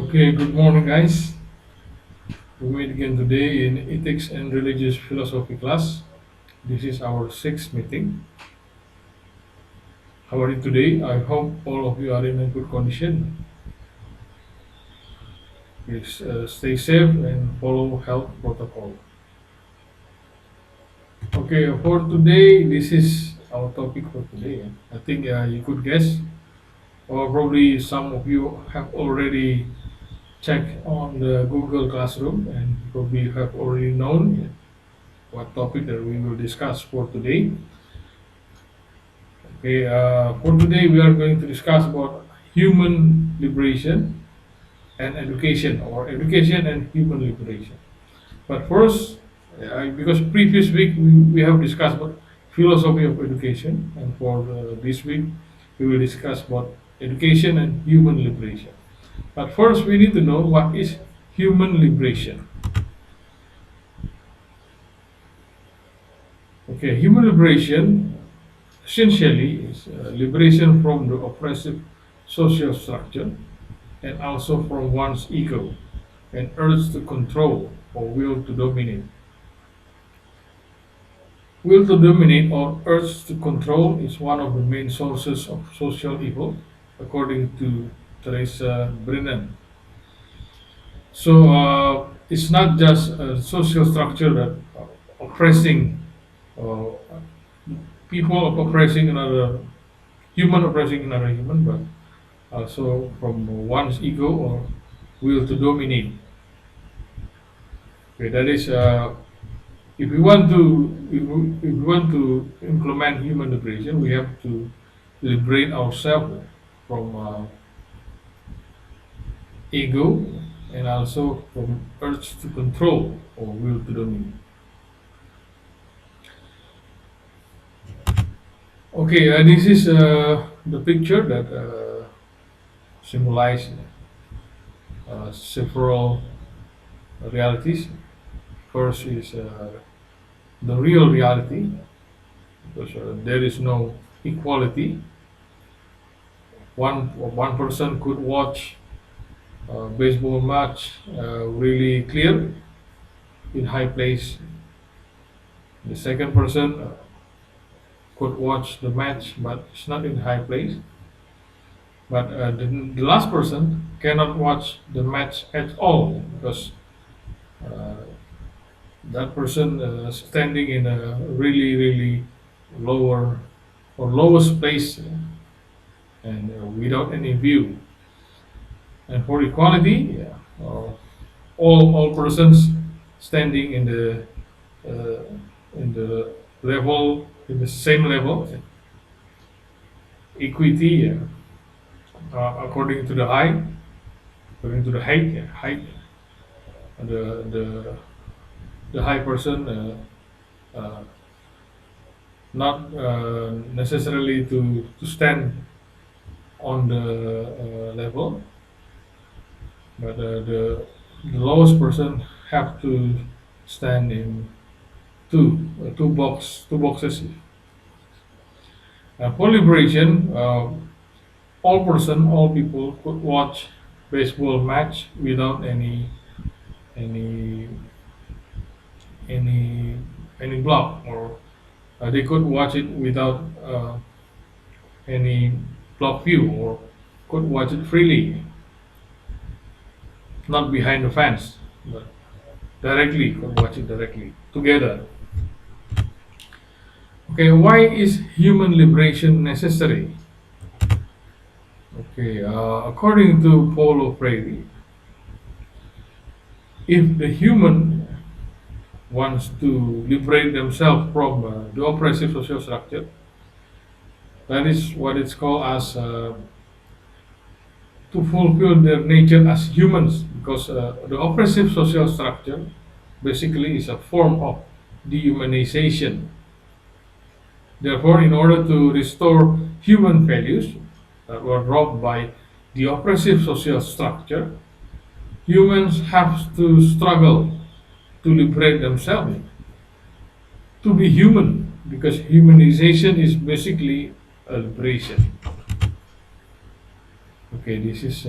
Okay, good morning, guys. We meet again today in Ethics and Religious Philosophy class. This is our sixth meeting. How are you today? I hope all of you are in a good condition. Please stay safe and follow health protocol. Okay, for today, this is our topic for today. I think you could guess, or probably some of you have already checked on the Google Classroom and probably have already known what topic that we will discuss for today. Okay, for today we are going to discuss about human liberation and education, or education and human liberation. But first, because previous week we have discussed about philosophy of education, and for this week we will discuss about education and human liberation. But first, we need to know what is human liberation. Okay, human liberation essentially is liberation from the oppressive social structure and also from one's ego and urge to control or will to dominate. Will to dominate or urge to control is one of the main sources of social evil, according to Teresa Brennan. So it's not just a social structure that oppressing uh, people of oppressing another human oppressing another human, but also from one's ego or will to dominate. Okay, that is if we want to if we want to implement human liberation, we have to liberate ourselves from ego and also from urge to control or will to dominate. Okay, this is the picture that symbolizes several realities. First is the real reality, because there is no equality. One person could watch baseball match really clear in high place. The second person could watch the match, but it's not in high place. But the last person cannot watch the match at all because uh, that person standing in a really lower or lowest place and without any view. And for equality, yeah, all persons standing uh, in the level in the same level, equity, according to the height, according to the height, yeah, height, the the the high person, uh, not necessarily to stand on the level, but the lowest person have to stand in two boxes. For liberation, all people could watch baseball match without any any any block, or they could watch it without any block view, or could watch it freely, not behind the fence, but directly could watch it directly together. Okay, why is human liberation necessary? Okay, according to Paulo Freire, if the human wants to liberate themselves from the oppressive social structure, that is what it's called as to fulfill their nature as humans, because the oppressive social structure basically is a form of dehumanization. Therefore, in order to restore human values that were robbed by the oppressive social structure, humans have to struggle to liberate themselves, to be human, because humanization is basically a liberation. Okay, this is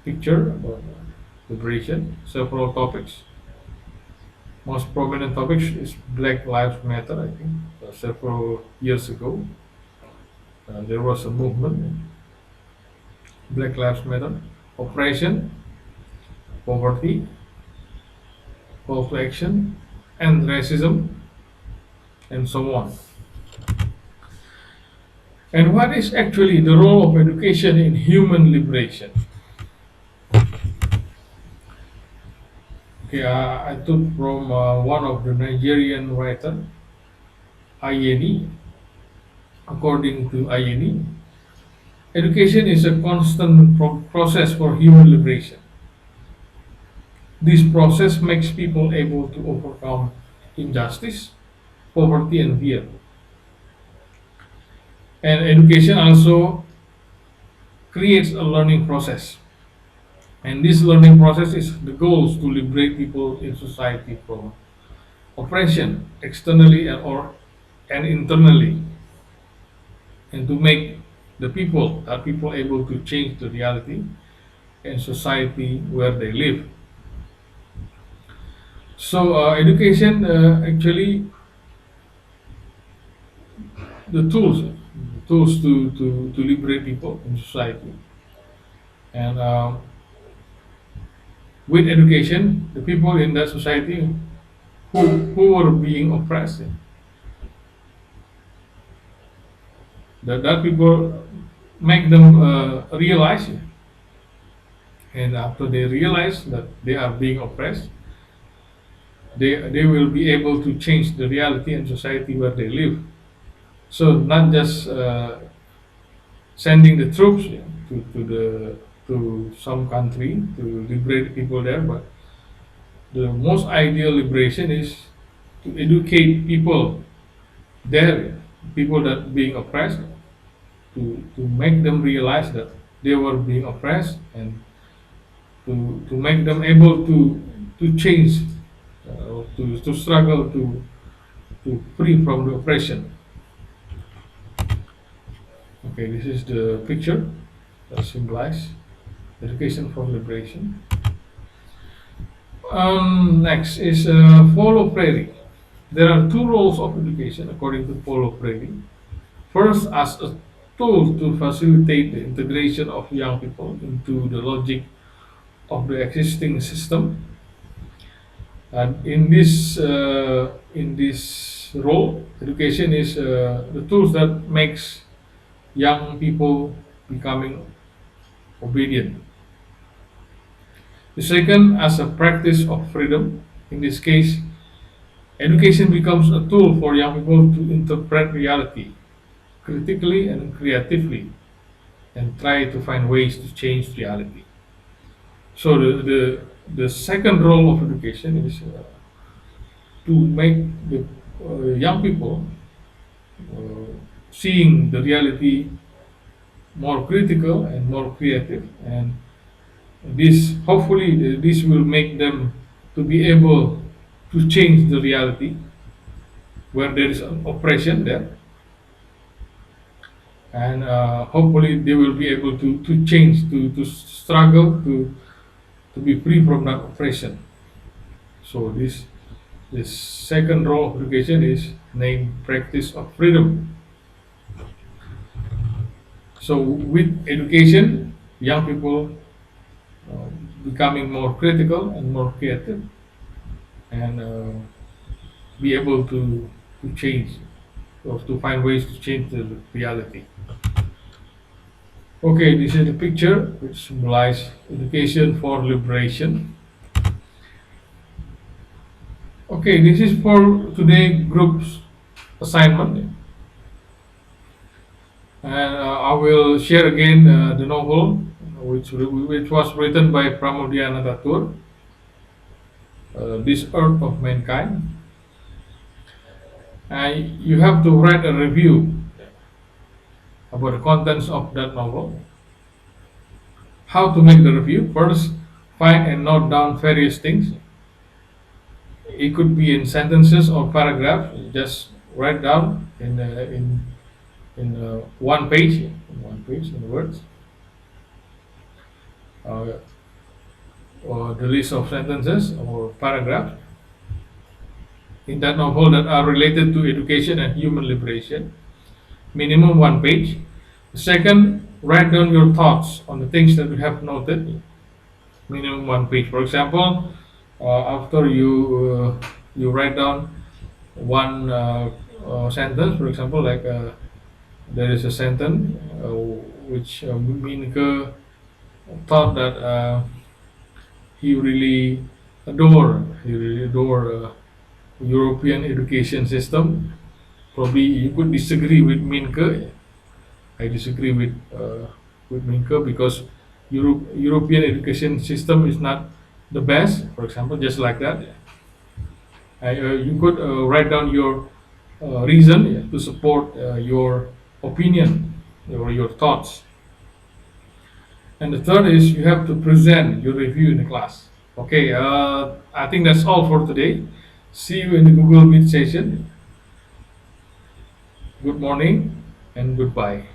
picture about liberation, several topics. Most prominent topic is Black Lives Matter, I think. Several years ago, there was a movement, Black Lives Matter, oppression, poverty, call to action, and racism, and so on. And what is actually the role of education in human liberation? Okay, I took from one of the Nigerian writer, Ayeni. According to Ayeni, education is a constant process for human liberation. This process makes people able to overcome injustice, poverty, and fear. And education also creates a learning process. And this learning process is the goals to liberate people in society from oppression externally and internally, and to make the people able to change the reality and society where they live. So education actually the tools to liberate people in society. And with education, the people in that society who were being oppressed, that people make them realize it. And after they realize that they are being oppressed, they will be able to change the reality and society where they live. So not just sending the troops to some country to liberate people there, but the most ideal liberation is to educate people there, people that being oppressed, to make them realize that they were being oppressed, and to make them able to change, to struggle to free from the oppression. Okay, this is the picture that symbolizes education for liberation. Next is Paulo Freire. There are two roles of education according to Paulo Freire. First, as a tool to facilitate the integration of young people into the logic of the existing system. And in this role, education is the tools that makes young people becoming obedient. The second, as a practice of freedom. In this case, education becomes a tool for young people to interpret reality critically and creatively, and try to find ways to change reality. So the second role of education is to make the young people uh, seeing the reality more critical and more creative, and this hopefully this will make them to be able to change the reality where there is an oppression there, and hopefully they will be able to change, to struggle to be free from that oppression. So this second role of education is named practice of freedom. So with education, young people uh, becoming more critical and more creative, and be able to change, or to find ways to change the reality. Okay, this is the picture which symbolizes education for liberation. Okay, this is for today group's assignment, and I will share again the novel which was written by Pramudia Thakur, This Earth of Mankind. You have to write a review about the contents of that novel. How to make the review? First, find and note down various things. It could be in sentences or paragraphs. Just write down in one page in words. or the list of sentences or paragraphs in that novel that are related to education and human liberation, minimum 1 page. Second, write down your thoughts on the things that you have noted, minimum 1 page. For example, after you write down one sentence, for example, like there is a sentence which Minke thought that he really adore European education system. Probably you could disagree with Minke. I disagree with Minke because European education system is not the best. For example, just like that, you could write down your reason to support your opinion or your thoughts. And the third is you have to present your review in the class. Okay, I think that's all for today. See you in the Google Meet session. Good morning and goodbye.